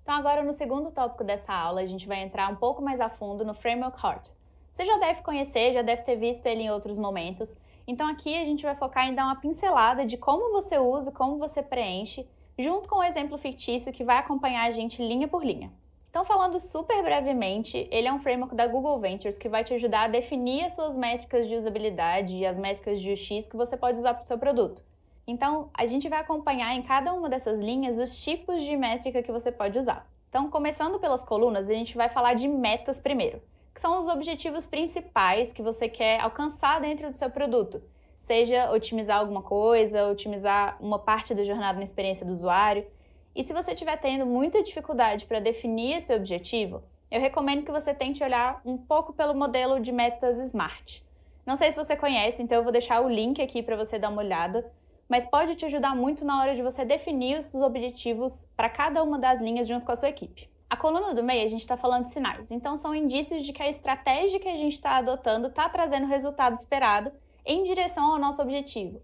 Então agora no segundo tópico dessa aula, a gente vai entrar um pouco mais a fundo no Framework Heart. Você já deve conhecer, já deve ter visto ele em outros momentos. Então aqui a gente vai focar em dar uma pincelada de como você usa, como você preenche, junto com o exemplo fictício que vai acompanhar a gente linha por linha. Então falando super brevemente, ele é um framework da Google Ventures que vai te ajudar a definir as suas métricas de usabilidade e as métricas de UX que você pode usar para o seu produto. Então, a gente vai acompanhar em cada uma dessas linhas os tipos de métrica que você pode usar. Então, começando pelas colunas, a gente vai falar de metas primeiro, que são os objetivos principais que você quer alcançar dentro do seu produto. Seja otimizar alguma coisa, otimizar uma parte da jornada na experiência do usuário. E se você estiver tendo muita dificuldade para definir esse objetivo, eu recomendo que você tente olhar um pouco pelo modelo de metas SMART. Não sei se você conhece, então eu vou deixar o link aqui para você dar uma olhada, mas pode te ajudar muito na hora de você definir os objetivos para cada uma das linhas junto com a sua equipe. A coluna do meio a gente está falando de sinais, então são indícios de que a estratégia que a gente está adotando está trazendo o resultado esperado em direção ao nosso objetivo.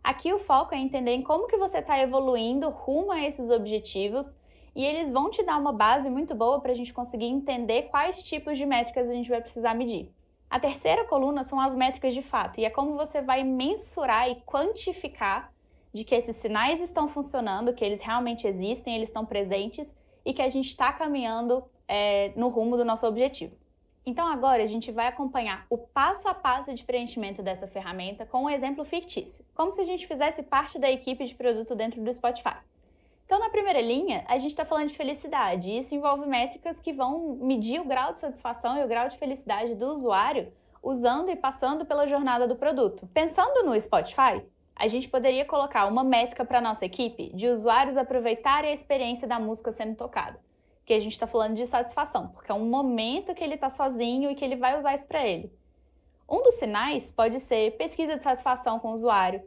Aqui o foco é entender em como que você está evoluindo rumo a esses objetivos e eles vão te dar uma base muito boa para a gente conseguir entender quais tipos de métricas a gente vai precisar medir. A terceira coluna são as métricas de fato e é como você vai mensurar e quantificar de que esses sinais estão funcionando, que eles realmente existem, eles estão presentes e que a gente está caminhando no rumo do nosso objetivo. Então agora a gente vai acompanhar o passo a passo de preenchimento dessa ferramenta com um exemplo fictício, como se a gente fizesse parte da equipe de produto dentro do Spotify. Então na primeira linha, a gente está falando de felicidade e isso envolve métricas que vão medir o grau de satisfação e o grau de felicidade do usuário usando e passando pela jornada do produto. Pensando no Spotify, a gente poderia colocar uma métrica para a nossa equipe de usuários aproveitarem a experiência da música sendo tocada. Que a gente está falando de satisfação, porque é um momento que ele está sozinho e que ele vai usar isso para ele. Um dos sinais pode ser pesquisa de satisfação com o usuário,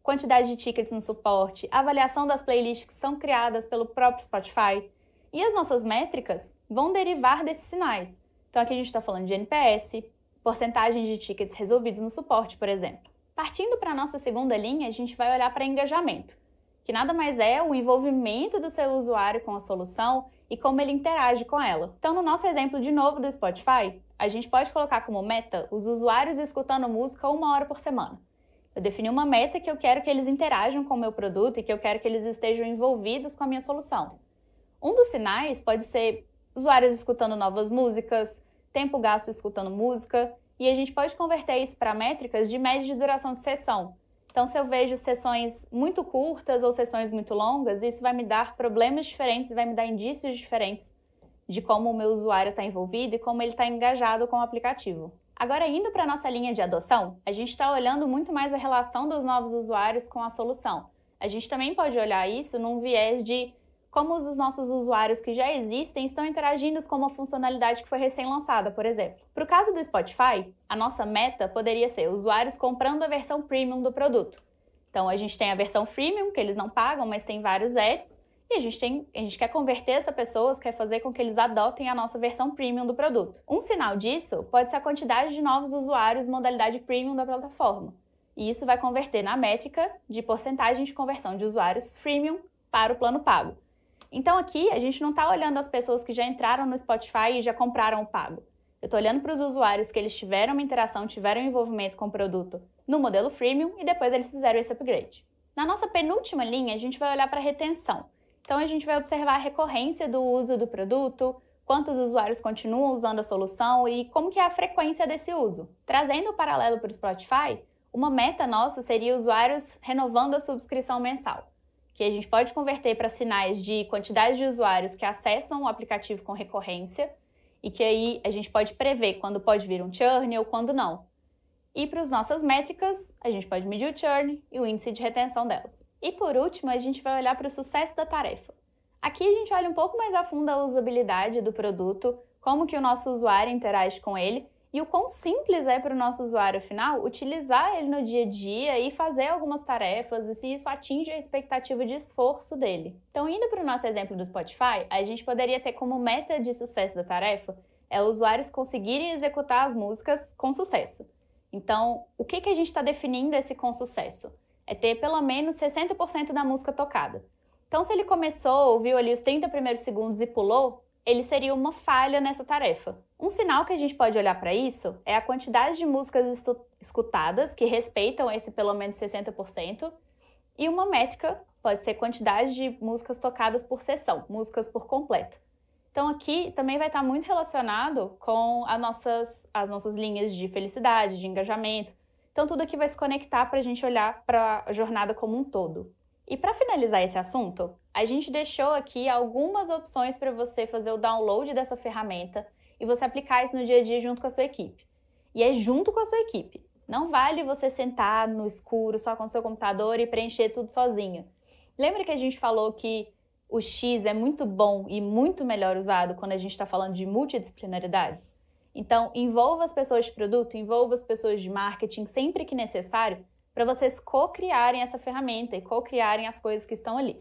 quantidade de tickets no suporte, avaliação das playlists que são criadas pelo próprio Spotify. E as nossas métricas vão derivar desses sinais. Então aqui a gente está falando de NPS, porcentagem de tickets resolvidos no suporte, por exemplo. Partindo para a nossa segunda linha, a gente vai olhar para engajamento, que nada mais é o envolvimento do seu usuário com a solução e como ele interage com ela. Então, no nosso exemplo de novo do Spotify, a gente pode colocar como meta os usuários escutando música 1 hora por semana. Eu defini uma meta que eu quero que eles interajam com o meu produto e que eu quero que eles estejam envolvidos com a minha solução. Um dos sinais pode ser usuários escutando novas músicas, tempo gasto escutando música, e a gente pode converter isso para métricas de média de duração de sessão. Então, se eu vejo sessões muito curtas ou sessões muito longas, isso vai me dar problemas diferentes e vai me dar indícios diferentes de como o meu usuário está envolvido e como ele está engajado com o aplicativo. Agora, indo para a nossa linha de adoção, a gente está olhando muito mais a relação dos novos usuários com a solução. A gente também pode olhar isso num viés de como os nossos usuários que já existem estão interagindo com uma funcionalidade que foi recém-lançada, por exemplo. Para o caso do Spotify, a nossa meta poderia ser usuários comprando a versão premium do produto. Então a gente tem a versão freemium, que eles não pagam, mas tem vários ads, e a gente quer converter essa pessoas, quer fazer com que eles adotem a nossa versão premium do produto. Um sinal disso pode ser a quantidade de novos usuários modalidade premium da plataforma. E isso vai converter na métrica de porcentagem de conversão de usuários freemium para o plano pago. Então aqui a gente não está olhando as pessoas que já entraram no Spotify e já compraram o pago. Eu estou olhando para os usuários que eles tiveram uma interação, tiveram um envolvimento com o produto no modelo freemium e depois eles fizeram esse upgrade. Na nossa penúltima linha, a gente vai olhar para a retenção. Então a gente vai observar a recorrência do uso do produto, quantos usuários continuam usando a solução e como que é a frequência desse uso. Trazendo o paralelo para o Spotify, uma meta nossa seria usuários renovando a subscrição mensal, que a gente pode converter para sinais de quantidade de usuários que acessam o aplicativo com recorrência e que aí a gente pode prever quando pode vir um churn ou quando não. E para as nossas métricas, a gente pode medir o churn e o índice de retenção delas. E por último, a gente vai olhar para o sucesso da tarefa. Aqui a gente olha um pouco mais a fundo a usabilidade do produto, como que o nosso usuário interage com ele e o quão simples é para o nosso usuário final utilizar ele no dia a dia e fazer algumas tarefas e se isso atinge a expectativa de esforço dele. Então, indo para o nosso exemplo do Spotify, a gente poderia ter como meta de sucesso da tarefa usuários conseguirem executar as músicas com sucesso. Então, o que a gente está definindo esse com sucesso? É ter pelo menos 60% da música tocada. Então, se ele começou, ouviu ali os 30 primeiros segundos e pulou, ele seria uma falha nessa tarefa. Um sinal que a gente pode olhar para isso é a quantidade de músicas escutadas que respeitam esse pelo menos 60%, e uma métrica pode ser quantidade de músicas tocadas por sessão, músicas por completo. Então aqui também vai estar muito relacionado com as nossas linhas de felicidade, de engajamento. Então tudo aqui vai se conectar para a gente olhar para a jornada como um todo. E para finalizar esse assunto, a gente deixou aqui algumas opções para você fazer o download dessa ferramenta e você aplicar isso no dia a dia junto com a sua equipe. E é junto com a sua equipe. Não vale você sentar no escuro só com o seu computador e preencher tudo sozinho. Lembra que a gente falou que o X é muito bom e muito melhor usado quando a gente está falando de multidisciplinaridades? Então, envolva as pessoas de produto, envolva as pessoas de marketing sempre que necessário para vocês co-criarem essa ferramenta e co-criarem as coisas que estão ali.